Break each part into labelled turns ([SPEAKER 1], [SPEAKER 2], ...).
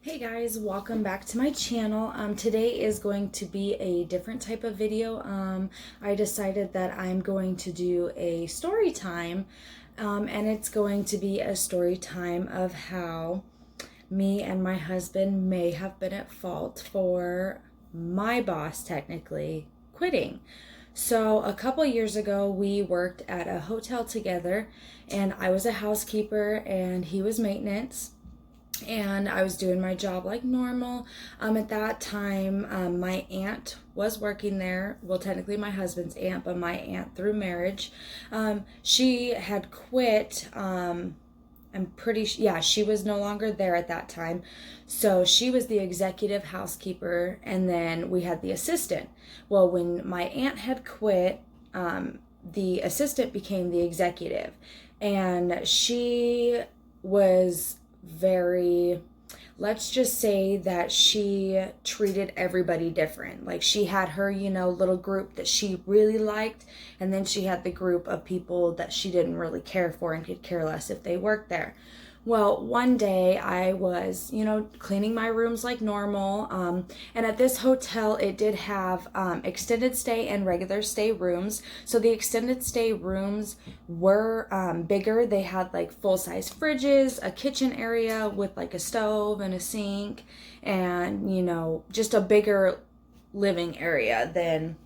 [SPEAKER 1] Hey guys, welcome back to my channel. Today is going to be a different type of video. I decided that I'm going to do a story time, and it's going to be a story time of how me and my husband may have been at fault for my boss technically quitting. So a couple years ago, we worked at a hotel together, and I was a housekeeper and he was maintenance, and I was doing my job like normal. At that time, my aunt was working there. Well, technically my husband's aunt, but my aunt through marriage. She had quit. Yeah, she was no longer there at that time. So she was the executive housekeeper, and then we had the assistant. Well, when my aunt had quit, the assistant became the executive, and she was very, let's just say that she treated everybody different. Like, she had her, little group that she really liked, and then she had the group of people that she didn't really care for and could care less if they worked there. Well, one day I was, cleaning my rooms like normal. And at this hotel, it did have extended stay and regular stay rooms. So the extended stay rooms were bigger. They had like full-size fridges, a kitchen area with like a stove and a sink, and, just a bigger living area than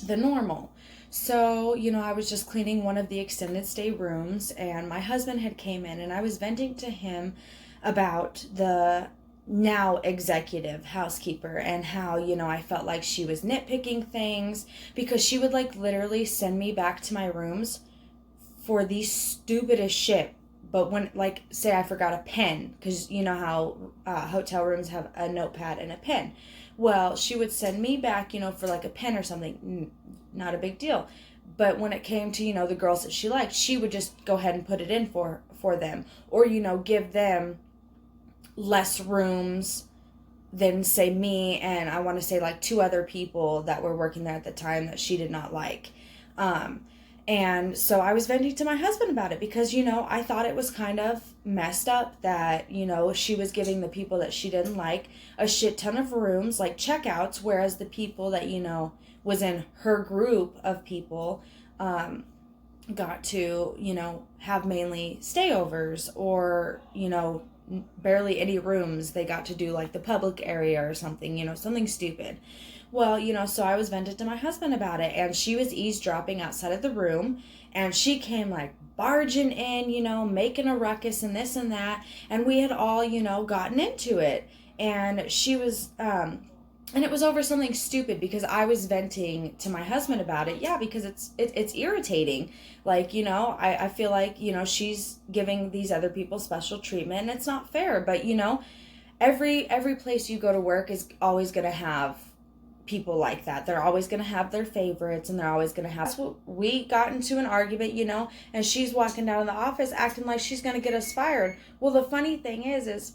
[SPEAKER 1] the normal. So, I was just cleaning one of the extended stay rooms, and my husband had came in, and I was venting to him about the now executive housekeeper and how, I felt like she was nitpicking things, because she would like literally send me back to my rooms for the stupidest shit. But when, like, say I forgot a pen, because you know how hotel rooms have a notepad and a pen. Well, she would send me back, for like a pen or something. Not a big deal. But when it came to, the girls that she liked, she would just go ahead and put it in for them. Or, give them less rooms than, say, me and I want to say like two other people that were working there at the time that she did not like. And so I was venting to my husband about it because, I thought it was kind of messed up that, she was giving the people that she didn't like a shit ton of rooms, like checkouts, whereas the people that, was in her group of people got to, have mainly stayovers or, barely any rooms. They got to do like the public area or something, something stupid. Well, so I was vented to my husband about it, and she was eavesdropping outside of the room, and she came like barging in, making a ruckus and this and that, and we had all, gotten into it, and she was, and it was over something stupid because I was venting to my husband about it. Yeah, because it's irritating. Like, I feel like, she's giving these other people special treatment, and it's not fair. But, every place you go to work is always going to have people like that. They're always going to have their favorites, and they're always going to have. So we got into an argument, and she's walking down in the office acting like she's going to get us fired. Well, the funny thing is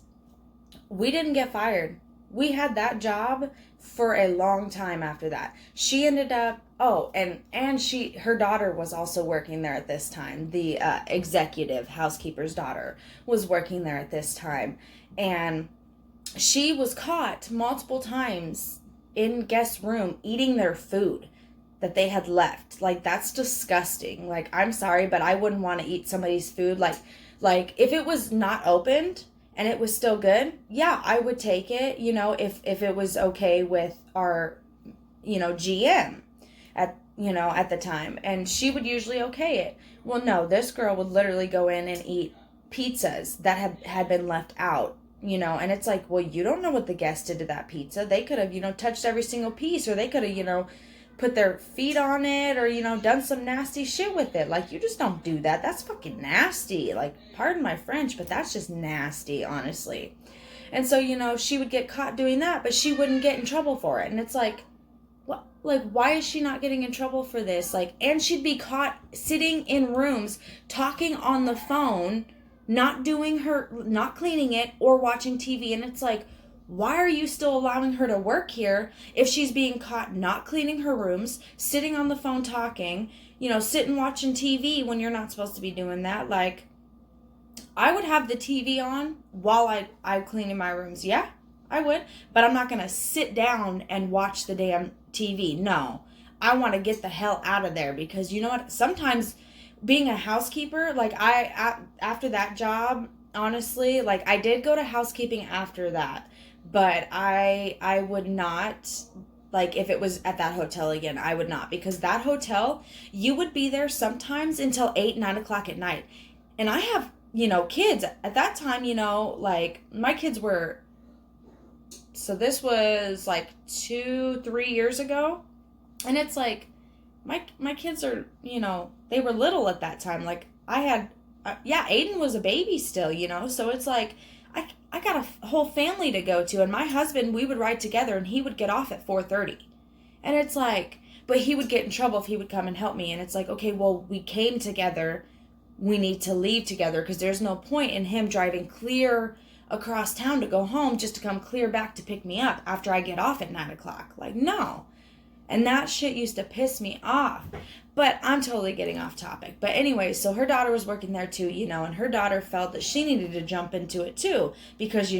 [SPEAKER 1] we didn't get fired. We had that job for a long time after that. She ended up, her daughter was also working there at this time. The executive housekeeper's daughter was working there at this time. And she was caught multiple times in guest room eating their food that they had left. Like, that's disgusting. Like, I'm sorry, but I wouldn't want to eat somebody's food. Like if it was not opened and it was still good, yeah, I would take it, if it was okay with our, GM at the time. And she would usually okay it. Well, no, this girl would literally go in and eat pizzas that had been left out, and it's like, well, you don't know what the guests did to that pizza. They could have, touched every single piece, or they could have, put their feet on it, or, done some nasty shit with it. Like, you just don't do that. That's fucking nasty. Like, pardon my French, but that's just nasty, honestly. And so, she would get caught doing that, but she wouldn't get in trouble for it. And it's like, what? Like, why is she not getting in trouble for this? Like, and she'd be caught sitting in rooms, talking on the phone, not cleaning it or watching TV. And it's like, why are you still allowing her to work here if she's being caught not cleaning her rooms, sitting on the phone talking, sitting watching TV when you're not supposed to be doing that? Like, I would have the TV on while I'm cleaning my rooms. Yeah, I would, but I'm not going to sit down and watch the damn TV. No, I want to get the hell out of there, because you know what? Sometimes being a housekeeper, like after that job, honestly, like I did go to housekeeping after that, but I would not, like if it was at that hotel again, I would not, because that hotel, you would be there sometimes until 8, 9 o'clock at night. And I have, kids at that time, like my kids were, so this was like 2, 3 years ago. And it's like, my kids are, they were little at that time. Like I had, Aiden was a baby still, so it's like, I got a whole family to go to, and my husband, we would ride together, and he would get off at 4:30. And it's like, but he would get in trouble if he would come and help me. And it's like, okay, well, we came together. We need to leave together, because there's no point in him driving clear across town to go home just to come clear back to pick me up after I get off at 9 o'clock. Like, no. And that shit used to piss me off. But I'm totally getting off topic. But anyway, so her daughter was working there too, and her daughter felt that she needed to jump into it too, because,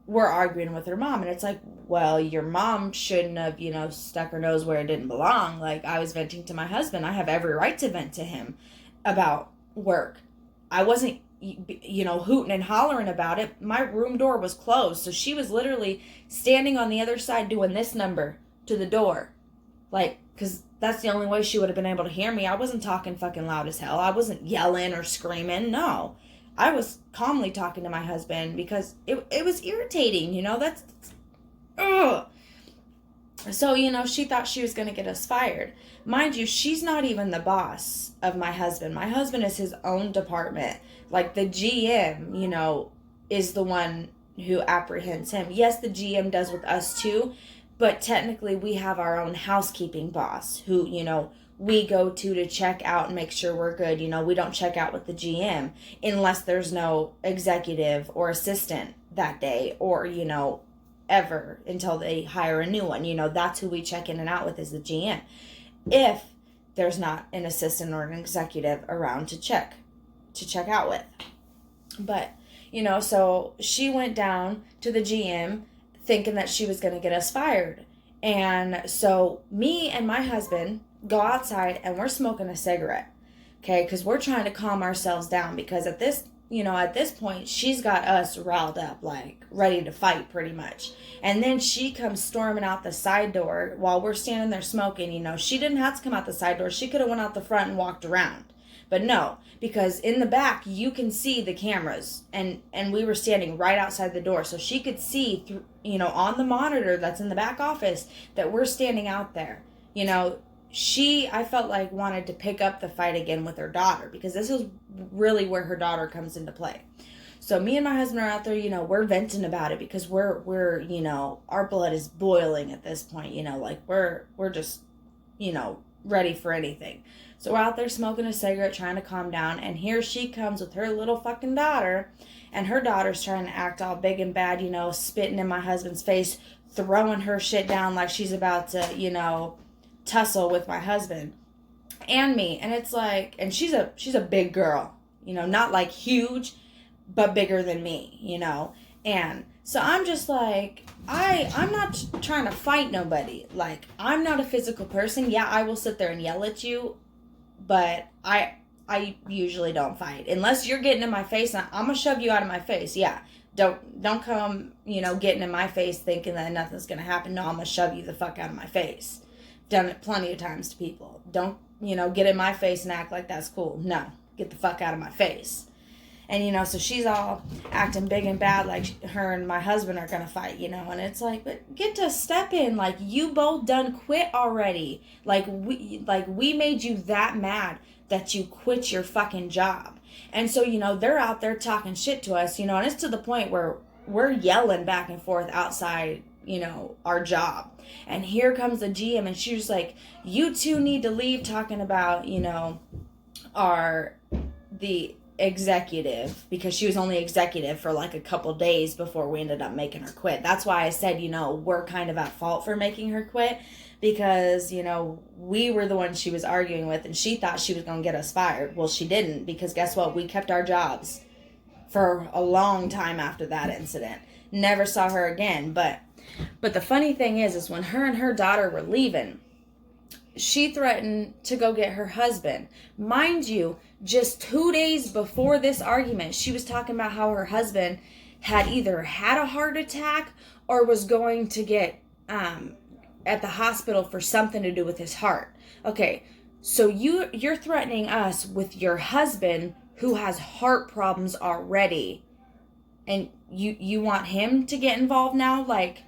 [SPEAKER 1] we're arguing with her mom. And it's like, well, your mom shouldn't have, stuck her nose where it didn't belong. Like, I was venting to my husband. I have every right to vent to him about work. I wasn't, hooting and hollering about it. My room door was closed. So she was literally standing on the other side doing this number to the door. Like, because that's the only way she would have been able to hear me. I wasn't talking fucking loud as hell. I wasn't yelling or screaming. No. I was calmly talking to my husband, because it was irritating, that's... Ugh. So, she thought she was going to get us fired. Mind you, she's not even the boss of my husband. My husband is his own department. Like, the GM, is the one who apprehends him. Yes, the GM does with us too, but technically we have our own housekeeping boss who, we go to check out and make sure we're good. We don't check out with the GM unless there's no executive or assistant that day, or, ever, until they hire a new one. That's who we check in and out with, is the GM. If there's not an assistant or an executive around to check out with. But, so she went down to the GM thinking that she was going to get us fired. And so me and my husband go outside and we're smoking a cigarette. Okay, because we're trying to calm ourselves down, because at this point, she's got us riled up, like ready to fight pretty much. And then she comes storming out the side door while we're standing there smoking. She didn't have to come out the side door. She could have went out the front and walked around. But no, because in the back, you can see the cameras, and we were standing right outside the door. So she could see, through, on the monitor that's in the back office, that we're standing out there. She, I felt like, wanted to pick up the fight again with her daughter, because this is really where her daughter comes into play. So me and my husband are out there, we're venting about it, because we're our blood is boiling at this point, like we're just, ready for anything. So we're out there smoking a cigarette, trying to calm down, and here she comes with her little fucking daughter, and her daughter's trying to act all big and bad, spitting in my husband's face, throwing her shit down like she's about to, tussle with my husband and me. And it's like, and she's a big girl, not like huge, but bigger than me, and so I'm just like, I'm not trying to fight nobody. Like, I'm not a physical person. Yeah, I will sit there and yell at you, but I usually don't fight unless you're getting in my face. And I'm gonna shove you out of my face. Yeah, don't come, getting in my face thinking that nothing's gonna happen. No, I'm gonna shove you the fuck out of my face. Done it plenty of times to people. Don't, get in my face and act like that's cool. No, get the fuck out of my face. And, so she's all acting big and bad, like her and my husband are going to fight, and it's like, but get to step in. Like, you both done quit already. Like we made you that mad that you quit your fucking job. And so, they're out there talking shit to us, and it's to the point where we're yelling back and forth outside, our job. And here comes the GM, and she's like, you two need to leave, talking about, the executive, because she was only executive for like a couple days before we ended up making her quit. That's why I said, we're kind of at fault for making her quit, because, we were the ones she was arguing with, and she thought she was going to get us fired. Well, she didn't, because guess what? We kept our jobs for a long time after that incident. Never saw her again. But the funny thing is when her and her daughter were leaving, she threatened to go get her husband. Mind you, just 2 days before this argument, she was talking about how her husband had either had a heart attack or was going to get at the hospital for something to do with his heart. Okay, so you're threatening us with your husband who has heart problems already, and you want him to get involved now? Like,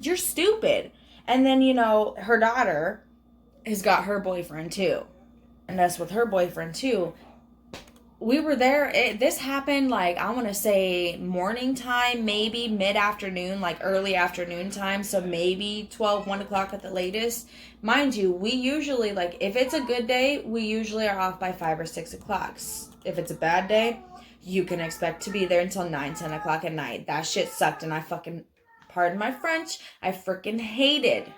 [SPEAKER 1] you're stupid. And then, her daughter has got her boyfriend too. And us with her boyfriend too. We were there. This happened, like, I want to say morning time, maybe mid-afternoon, like early afternoon time. So maybe 12, 1 o'clock at the latest. Mind you, we usually, like, if it's a good day, we usually are off by 5 or 6 o'clock. If it's a bad day, you can expect to be there until 9, 10 o'clock at night. That shit sucked, and I fucking, pardon my French, I freaking hated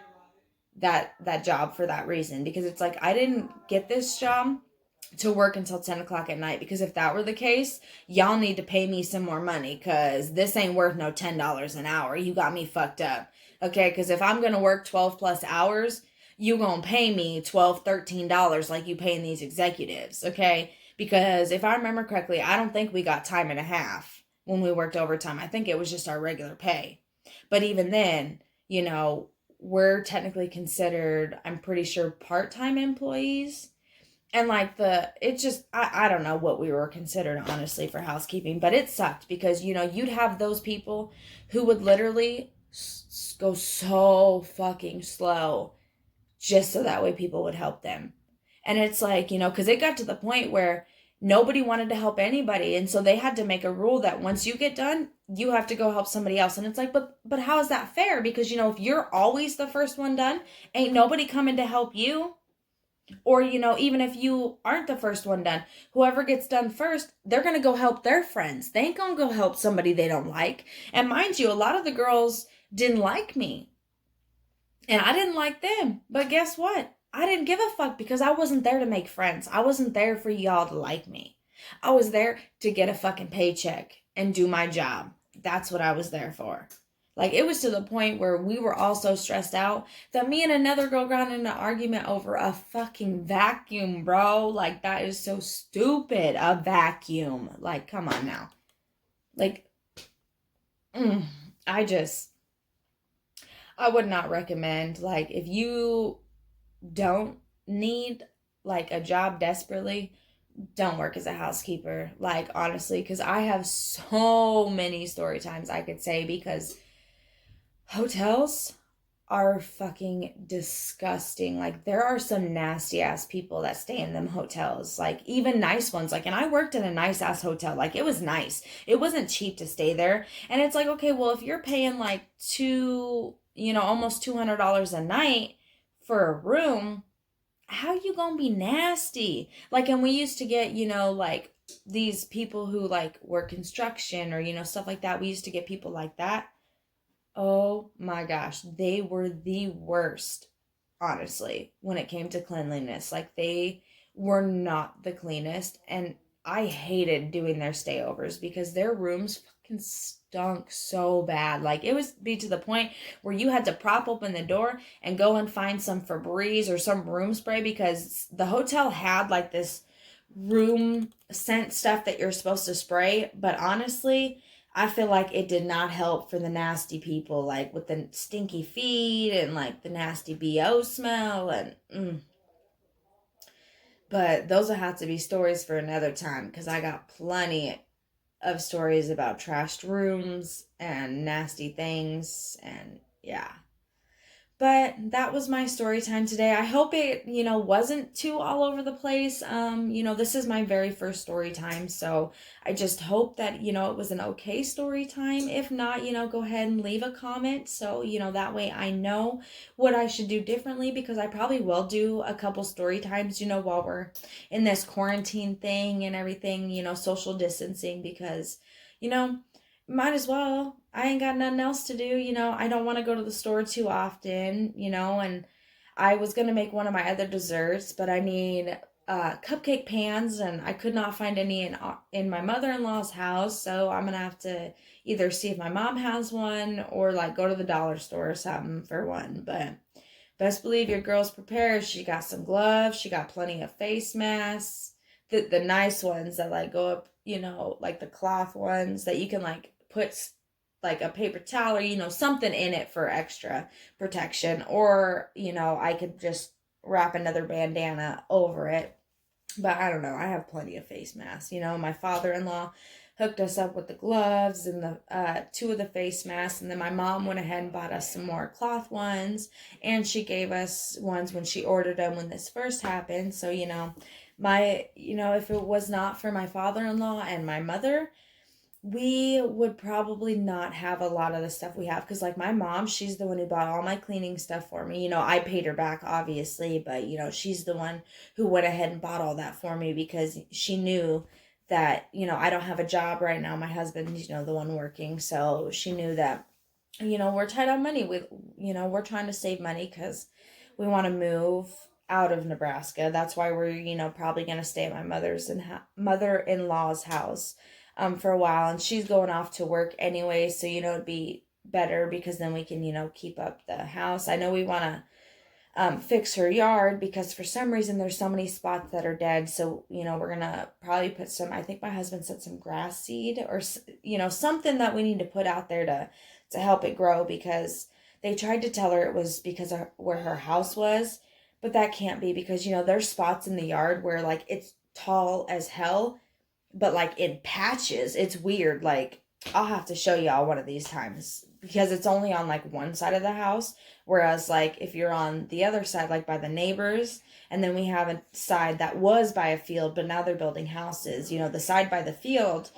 [SPEAKER 1] that job for that reason. Because it's like, I didn't get this job to work until 10 o'clock at night, because if that were the case, y'all need to pay me some more money, because this ain't worth no $10 an hour. You got me fucked up. Okay, because if I'm gonna work 12 plus hours, you gonna pay me $12, $13 like you paying these executives. Okay, because if I remember correctly, I don't think we got time and a half when we worked overtime. I think it was just our regular pay. But even then, we're technically considered, I'm pretty sure, part-time employees. And like I don't know what we were considered, honestly, for housekeeping, but it sucked because, you'd have those people who would literally go so fucking slow just so that way people would help them. And it's like, because it got to the point where nobody wanted to help anybody. And so they had to make a rule that once you get done, you have to go help somebody else. And it's like, but how is that fair? Because, if you're always the first one done, ain't nobody coming to help you. Or, even if you aren't the first one done, whoever gets done first, they're going to go help their friends. They ain't going to go help somebody they don't like. And mind you, a lot of the girls didn't like me. And I didn't like them. But guess what? I didn't give a fuck, because I wasn't there to make friends. I wasn't there for y'all to like me. I was there to get a fucking paycheck and do my job. That's what I was there for. Like, it was to the point where we were all so stressed out that me and another girl got in an argument over a fucking vacuum, bro. Like, that is so stupid. A vacuum. Like, come on now. Like, I would not recommend, like, if you don't need, like, a job desperately, don't work as a housekeeper. Like, honestly, because I have so many story times I could say, because hotels are fucking disgusting. Like, there are some nasty ass people that stay in them hotels, like even nice ones. Like, and I worked in a nice ass hotel. Like, it was nice. It wasn't cheap to stay there. And it's like, okay, well, if you're paying like almost $200 a night for a room, how you gonna be nasty? Like, and we used to get, like these people who like work construction or, stuff like that. We used to get people like that. Oh my gosh, they were the worst, honestly, when it came to cleanliness. Like, they were not the cleanest, and I hated doing their stayovers because their rooms fucking stunk so bad. Like, it was be to the point where you had to prop open the door and go and find some Febreze or some room spray, because the hotel had like this room scent stuff that you're supposed to spray, but honestly, I feel like it did not help for the nasty people, like with the stinky feet and like the nasty BO smell and But those will have to be stories for another time, because I got plenty of stories about trashed rooms and nasty things, and yeah. But that was my story time today. I hope it, wasn't too all over the place. This is my very first story time, so I just hope that, it was an okay story time. If not, go ahead and leave a comment, so, that way I know what I should do differently, because I probably will do a couple story times, while we're in this quarantine thing and everything, social distancing, because, might as well. I ain't got nothing else to do. I don't want to go to the store too often, and I was going to make one of my other desserts, but I need cupcake pans, and I could not find any in my mother-in-law's house, so I'm going to have to either see if my mom has one or like go to the dollar store or something for one. But best believe your girl's prepared. She got some gloves. She got plenty of face masks. The nice ones that like go up, like the cloth ones that you can like put like a paper towel or, something in it for extra protection. Or, I could just wrap another bandana over it. But I don't know. I have plenty of face masks. My father-in-law hooked us up with the gloves and the 2 of the face masks, and then my mom went ahead and bought us some more cloth ones, and she gave us ones when she ordered them when this first happened. So if it was not for my father-in-law and my mother, we would probably not have a lot of the stuff we have, because like my mom, she's the one who bought all my cleaning stuff for me. I paid her back obviously, but she's the one who went ahead and bought all that for me, because she knew that I don't have a job right now. My husband's the one working, so she knew that we're tight on money. We're trying to save money because we want to move out of Nebraska. That's why we're probably going to stay at my mother-in-law's house for a while, and she's going off to work anyway, so it'd be better because then we can keep up the house. I know we want to fix her yard because for some reason there's so many spots that are dead, so we're gonna probably put some, I think my husband said some grass seed or something that we need to put out there to help it grow, because they tried to tell her it was because of where her house was, but that can't be, because there's spots in the yard where like it's tall as hell, but like in patches. It's weird. Like I'll have to show y'all one of these times, because it's only on like one side of the house, whereas like if you're on the other side, like by the neighbors, and then we have a side that was by a field but now they're building houses, the side by the field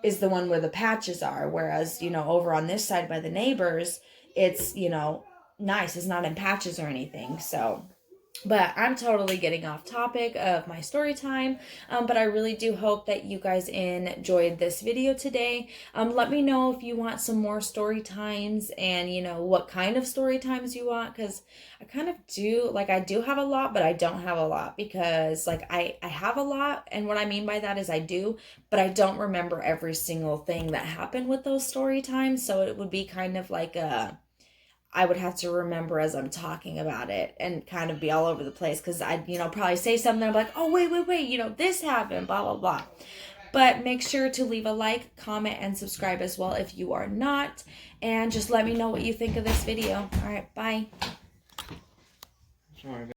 [SPEAKER 1] is the one where the patches are, whereas over on this side by the neighbors, it's nice, it's not in patches or anything. So but I'm totally getting off topic of my story time. But I really do hope that you guys enjoyed this video today. Let me know if you want some more story times, and what kind of story times you want, because I kind of do, like, I do have a lot, but I don't have a lot, because like I have a lot, and what I mean by that is I do, but I don't remember every single thing that happened with those story times. So it would be kind of like I would have to remember as I'm talking about it and kind of be all over the place, because I'd, probably say something. I'm like, oh, wait, this happened, blah, blah, blah. But make sure to leave a like, comment, and subscribe as well if you are not. And just let me know what you think of this video. All right, bye. Sorry.